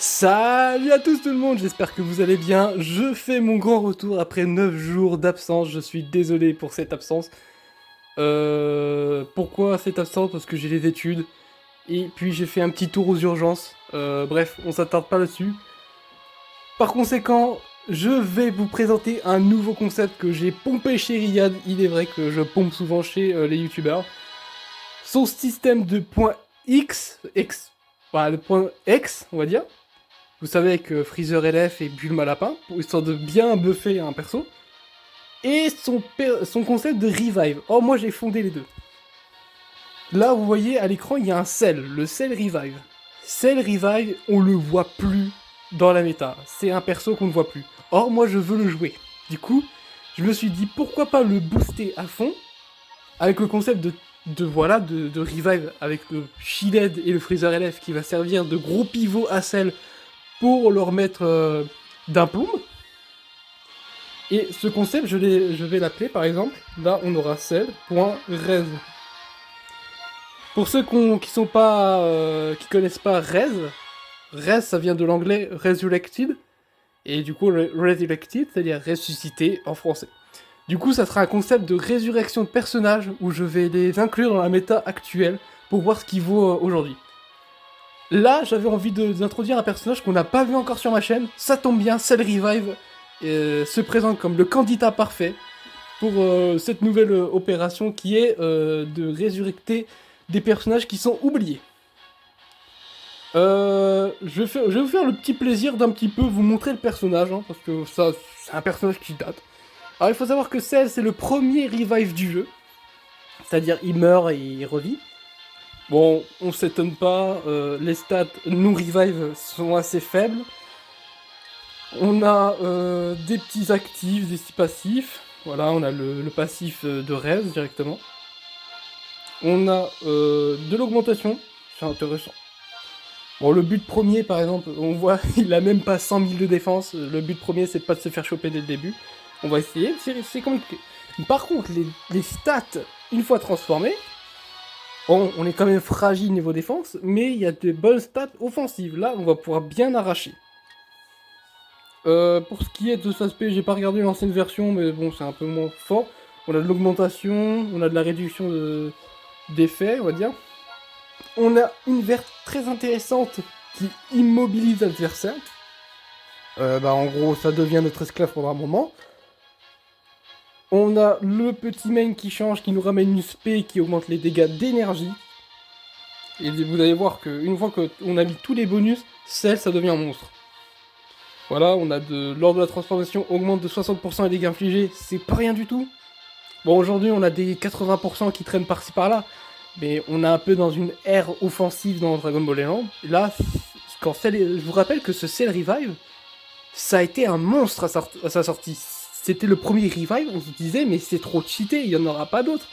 Salut à tous tout le monde, j'espère que vous allez bien. Je fais mon grand retour après 9 jours d'absence, je suis désolé pour cette absence. Pourquoi cette absence? Parce que j'ai les études, et puis j'ai fait un petit tour aux urgences. Bref, on s'attarde pas là-dessus. Par conséquent, je vais vous présenter un nouveau concept que j'ai pompé chez Riyad. Il est vrai que je pompe souvent chez les youtubeurs. Son système de point voilà, le point X, on va dire. Vous savez, avec Freezer LF et Bulma Lapin, histoire de bien buffer un perso. Et son concept de revive. Oh, moi j'ai fondé les deux. Là, vous voyez, à l'écran, il y a un Cell, le Cell Revive. Cell Revive, on le voit plus dans la méta. C'est un perso qu'on ne voit plus. Or, moi, je veux le jouer. Du coup, je me suis dit, pourquoi pas le booster à fond, avec le concept de revive, avec le Shielded et le Freezer LF qui va servir de gros pivot à Cell pour leur mettre d'un plomb. Et ce concept, je vais l'appeler par exemple, là on aura cell.res. Pour ceux qui connaissent pas res ça vient de l'anglais resurrected, et du coup resurrected, c'est-à-dire ressuscité en français. Du coup ça sera un concept de résurrection de personnages où je vais les inclure dans la méta actuelle pour voir ce qu'il vaut aujourd'hui. Là, j'avais envie d'introduire un personnage qu'on n'a pas vu encore sur ma chaîne. Ça tombe bien, Cell Revive se présente comme le candidat parfait pour cette nouvelle opération qui est de résurrecter des personnages qui sont oubliés. Je vais vous faire le petit plaisir d'un petit peu vous montrer le personnage, hein, parce que ça, c'est un personnage qui date. Alors il faut savoir que Cell, c'est le premier revive du jeu. C'est-à-dire, il meurt et il revit. Bon, on s'étonne pas, les stats non revive sont assez faibles. On a des petits actifs, des petits passifs. Voilà, on a le passif de res directement. On a de l'augmentation, c'est intéressant. Bon, le but premier, par exemple, on voit, il a même pas 100 000 de défense. Le but premier, c'est pas de se faire choper dès le début. On va essayer, c'est compliqué. Par contre, les stats, une fois transformées, bon, on est quand même fragile niveau défense, mais il y a de bonnes stats offensives. Là, on va pouvoir bien arracher. Pour ce qui est de cet aspect, j'ai pas regardé l'ancienne version, mais bon, c'est un peu moins fort. On a de l'augmentation, on a de la réduction d'effets, on va dire. On a une verte très intéressante qui immobilise l'adversaire. En gros, ça devient notre esclave pendant un moment. On a le petit main qui change, qui nous ramène une spé qui augmente les dégâts d'énergie. Et vous allez voir qu'une fois qu'on a mis tous les bonus, celle, ça devient un monstre. Voilà, on a lors de la transformation, augmente de 60% les dégâts infligés, c'est pas rien du tout. Bon, aujourd'hui, on a des 80% qui traînent par-ci par-là, mais on est un peu dans une ère offensive dans Dragon Ball Legends. Là, je vous rappelle que ce Cell Revive, ça a été un monstre à sa sortie. C'était le premier Revive, on se disait, mais c'est trop cheaté, il y en aura pas d'autres.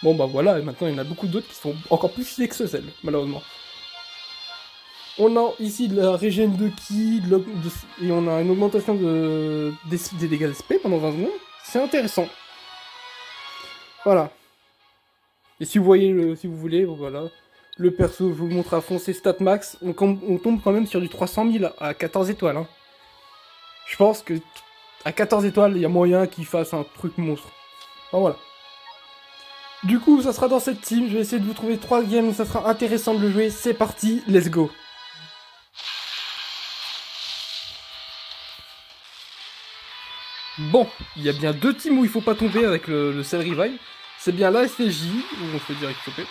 Bon, bah voilà, et maintenant, il y en a beaucoup d'autres qui sont encore plus cheatés que ce Cell, malheureusement. On a ici de la régène de ki, et on a une augmentation des dégâts d'esprit pendant 20 secondes. C'est intéressant. Voilà. Et si vous voyez, si vous voulez, voilà. Le perso, je vous le montre à fond, c'est stat max. On tombe quand même sur du 300 000 à 14 étoiles. Hein. Je pense que à 14 étoiles, il y a moyen qu'il fasse un truc monstre. Enfin, voilà. Du coup, ça sera dans cette team. Je vais essayer de vous trouver 3 games où ça sera intéressant de le jouer. C'est parti, let's go. Bon, il y a bien 2 teams où il faut pas tomber avec le Cell Revive. C'est bien l'ASFJ, où on se fait direct choper.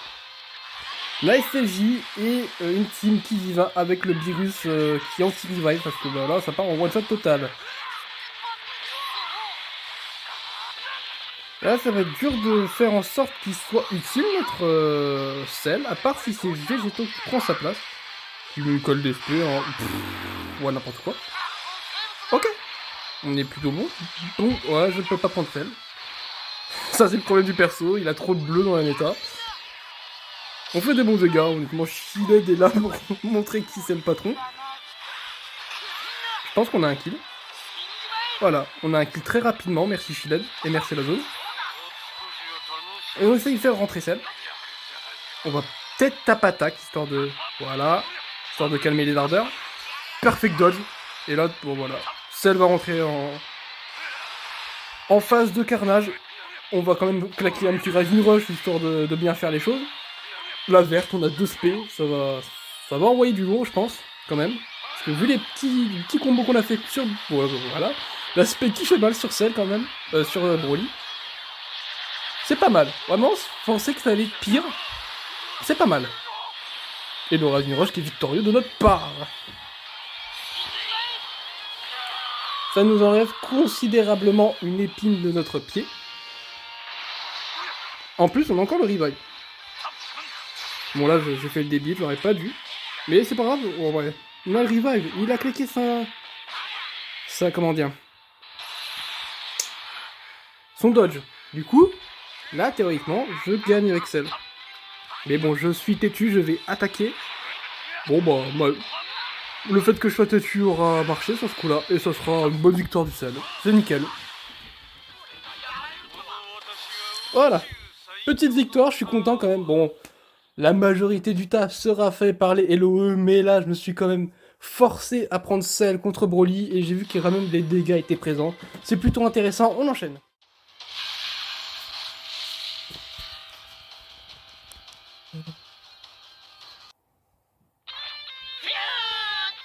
L'ASFJ et une team qui y va avec le virus qui anti-revive, parce que bah, là, ça part en one-shot total. Là, ça va être dur de faire en sorte qu'il soit utile, notre Cell, à part si c'est Végéto qui prend sa place. Qui me colle des spé en... ouais, n'importe quoi. Ok. On est plutôt bon. Bon, ouais, je ne peux pas prendre Cell. Ça, c'est le problème du perso, il a trop de bleu dans la méta. On fait des bons dégâts, honnêtement, Shielded est là pour montrer qui c'est le patron. Je pense qu'on a un kill. Voilà, on a un kill très rapidement, merci Shielded, et merci la zone. Et on essaye de faire rentrer Cell. On va peut-être tap attaque, histoire de... Voilà. Histoire de calmer les ardeurs. Perfect dodge. Et là, bon voilà. Cell va rentrer en phase de carnage. On va quand même claquer un petit Rising Rush histoire de bien faire les choses. La verte, on a 2 spé, ça va envoyer du lourd, je pense, quand même. Parce que vu les petits combos qu'on a fait sur... Voilà. La spé qui fait mal sur Cell, quand même. Sur Broly. C'est pas mal. Vraiment, je pensais que ça allait être pire. C'est pas mal. Et le Rising Rush qui est victorieux de notre part. Ça nous enlève considérablement une épine de notre pied. En plus, on a encore le revive. Bon là, j'ai fait le débile, j'aurais pas dû. Mais c'est pas grave, oh, ouais. On a le revive, il a claqué ça, comment dire, son dodge. Du coup, là, théoriquement, je gagne avec Cell. Mais bon, je suis têtu, je vais attaquer. Bon bah, le fait que je sois têtu aura marché sur ce coup-là, et ça sera une bonne victoire du Cell. C'est nickel. Voilà. Petite victoire, je suis content quand même. Bon, la majorité du taf sera fait par les LOE, mais là, je me suis quand même forcé à prendre Cell contre Broly, et j'ai vu que quand même les dégâts étaient présents. C'est plutôt intéressant, on enchaîne.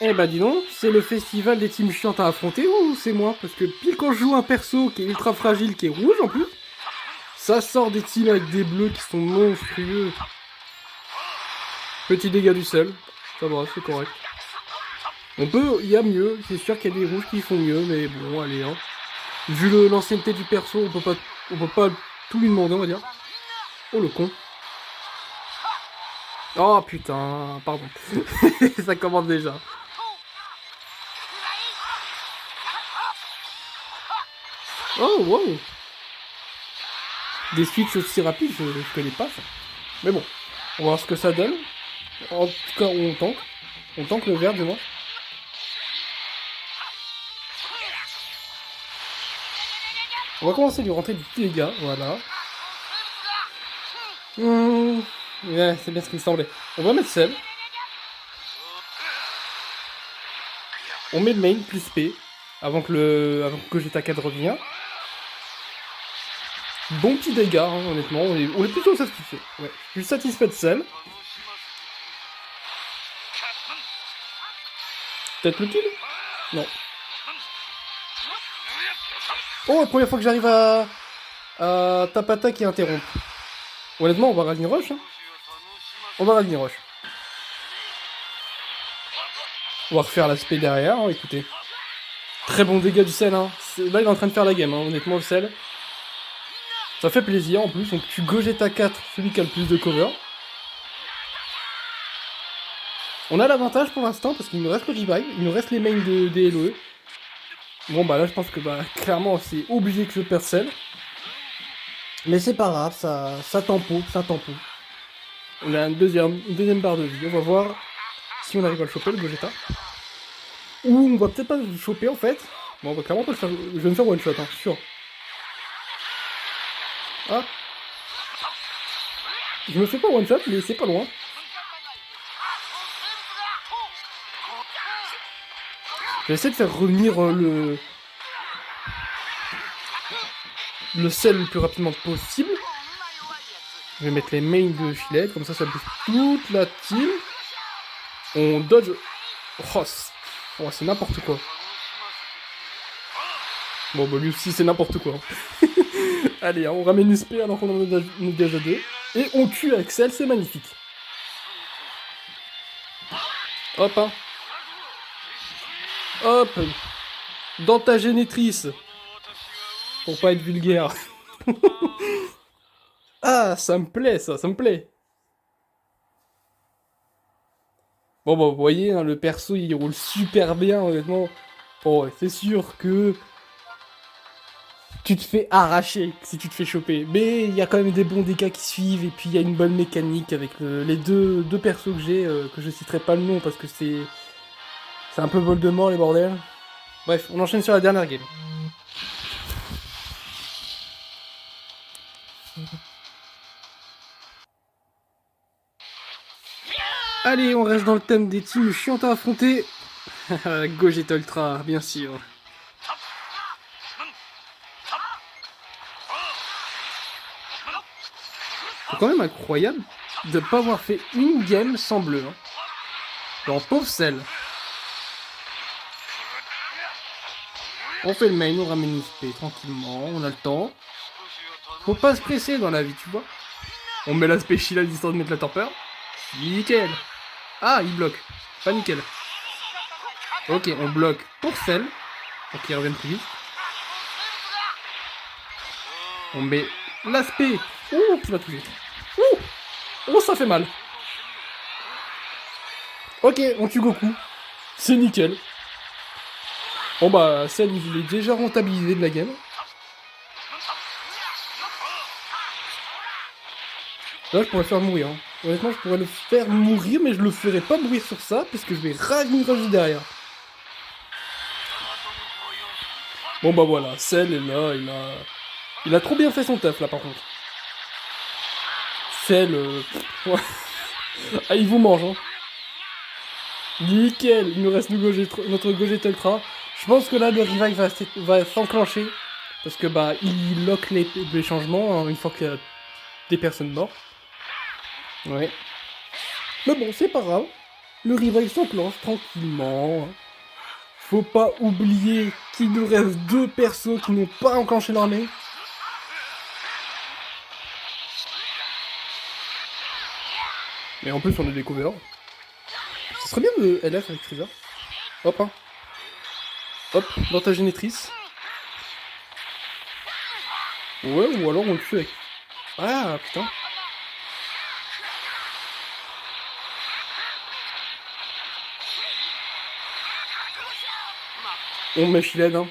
Eh bah dis donc, c'est le festival des teams chiantes à affronter ou c'est moi? Parce que pile quand je joue un perso qui est ultra fragile, qui est rouge en plus, ça sort des teams avec des bleus qui sont monstrueux. Petit dégât du sel, ça va, c'est correct. On peut, il y a mieux, c'est sûr qu'il y a des rouges qui font mieux, mais bon, allez, hein. Vu l'ancienneté du perso, on peut pas tout lui demander, on va dire. Oh le con. Oh putain, pardon. Ça commence déjà. Oh wow. Des switches aussi rapides, je connais pas ça. Mais bon, on va voir ce que ça donne. En tout cas, on tank. On tank le vert, du moins. On va commencer à lui rentrer du petit dégât, voilà. Ouais, c'est bien ce qui me semblait. On va mettre Cell. On met le main plus P avant que Gogeta 4 revienne. Bon petit dégât, hein, honnêtement. On est plutôt satisfait. Ouais. Je suis satisfait de Cell. Peut-être le kill? Non. Oh, la première fois que j'arrive à Tapata qui interrompt. Honnêtement, on va Rising Rush. Hein. On va Rising Rush. On va refaire l'aspect derrière, hein, écoutez. Très bon dégât du Cell. Hein. Là, il est en train de faire la game, hein, honnêtement, le Cell. Ça fait plaisir, en plus. Donc, tu Gogeta 4, celui qui a le plus de cover. On a l'avantage pour l'instant, parce qu'il nous reste le revive, il nous reste les mains des LOE. Bon, bah là, je pense que, bah, clairement, c'est obligé que je perde Cell. Mais c'est pas grave, ça tempo. On a une deuxième barre de vie. On va voir si on arrive à le choper, le Gogeta. Ou on va peut-être pas le choper, en fait. Bon, on va clairement pas le faire. Je vais me faire one shot, hein, sûr. Ah. Je me fais pas one shot, mais c'est pas loin. Je vais essayer de faire revenir le sel le plus rapidement possible. Je vais mettre les mains de filet, comme ça booste toute la team. On dodge. Oh, c'est n'importe quoi. Bon, bah lui aussi, c'est n'importe quoi. Allez, hein, on ramène une spé alors qu'on en a déjà deux. Et on tue Axel, c'est magnifique. Hop, hein. Hop. Dans ta génétrice. Pour pas être vulgaire. Ah, ça me plaît, ça me plaît. Bon, bah, vous voyez, hein, le perso, il roule super bien, honnêtement. Bon, c'est sûr que tu te fais arracher si tu te fais choper. Mais il y a quand même des bons dégâts qui suivent, et puis il y a une bonne mécanique avec les deux persos que j'ai, que je citerai pas le nom parce que c'est un peu Voldemort, les bordels. Bref, on enchaîne sur la dernière game. Allez, on reste dans le thème des teams chiantes à affronter. Gogeta Ultra, bien sûr. C'est quand même incroyable de pas avoir fait une game sans bleu. Hein. Genre, pauvre Cell. On fait le main, on ramène une SP tranquillement, on a le temps. Faut pas se presser dans la vie, tu vois. On met l'aspect shield à distance de mettre la torpeur. Nickel. Ah, il bloque. Pas nickel. Ok, on bloque pour Cell. Pour qu'il revienne plus vite. On met l'aspect. Ouh, tu vas toucher. Ouh. Oh, ça fait mal. Ok, on tue Goku. C'est nickel. Bon bah, Cell, il est déjà rentabilisé de la game. Là, je pourrais le faire mourir. Hein. Honnêtement, je pourrais le faire mourir, mais je le ferai pas mourir sur ça, parce que je vais rajouter derrière. Bon bah voilà, Cell est là, il a trop bien fait son taf là par contre. Cell, ouais. Ah, il vous mange, hein. Nickel, il nous reste notre Gogeta Ultra. Je pense que là, le revive va s'enclencher. Parce que bah, il lock les changements hein, une fois qu'il y a des personnes mortes. Ouais. Mais bon, c'est pas grave. Le revive s'enclenche tranquillement. Faut pas oublier qu'il nous reste 2 persos qui n'ont pas enclenché l'armée. Mais en plus, on a des covers. Ce serait bien de LF avec Freezer. Hop, hein. Hop, dans ta génétrice. Ouais, ou alors on le tue avec... Ah, putain. On met Shield, hein.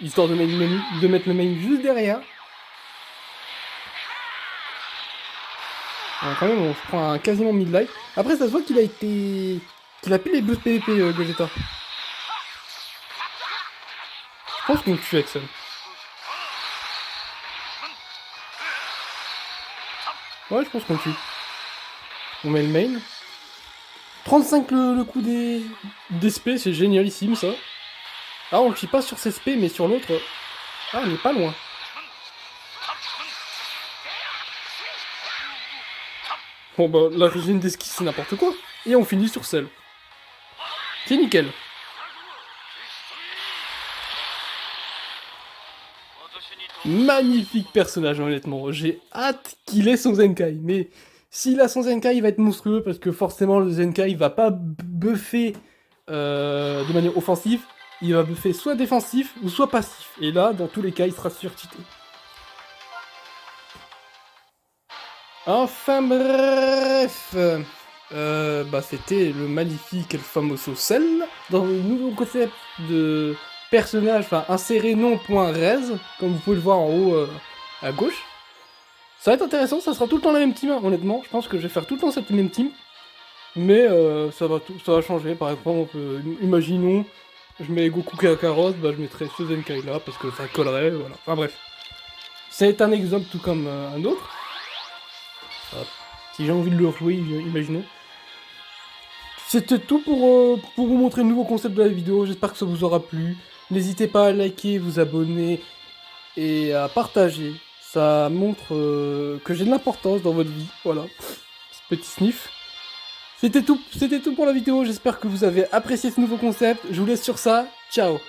Histoire de mettre le main juste derrière. Alors, quand même, on se prend un quasiment mid-life. Après, ça se voit qu'il a été... qu'il a plus les boosts PVP, Gogeta. Je pense qu'on le tue avec ça. Ouais, je pense qu'on le tue. On met le main. 35 le coup des SP, c'est génialissime, ça. Ah, on le tue pas sur ses SP, mais sur l'autre... Ah, on est pas loin. Bon bah, la régime d'esquisse, c'est n'importe quoi. Et on finit sur Cell. C'est nickel. Magnifique personnage, honnêtement. J'ai hâte qu'il ait son Zenkai. Mais s'il a son Zenkai, il va être monstrueux parce que forcément, le Zenkai, il va pas buffer de manière offensive. Il va buffer soit défensif ou soit passif. Et là, dans tous les cas, il sera surtité. Enfin bref, bah c'était le magnifique El Famoso Cell dans le nouveau concept de personnage, enfin inséré non.res, comme vous pouvez le voir en haut à gauche. Ça va être intéressant, ça sera tout le temps la même team, hein, honnêtement. Je pense que je vais faire tout le temps cette même team, mais ça va changer. Par exemple, imaginons, je mets Goku Kakarot, bah je mettrai ce Zenkai là parce que ça collerait, voilà. Enfin bref, c'est un exemple tout comme un autre. Si j'ai envie de le rejouer, imaginons. C'était tout pour vous montrer le nouveau concept de la vidéo. J'espère que ça vous aura plu. N'hésitez pas à liker, vous abonner et à partager. Ça montre que j'ai de l'importance dans votre vie. Voilà. Petit sniff. C'était tout pour la vidéo. J'espère que vous avez apprécié ce nouveau concept. Je vous laisse sur ça. Ciao.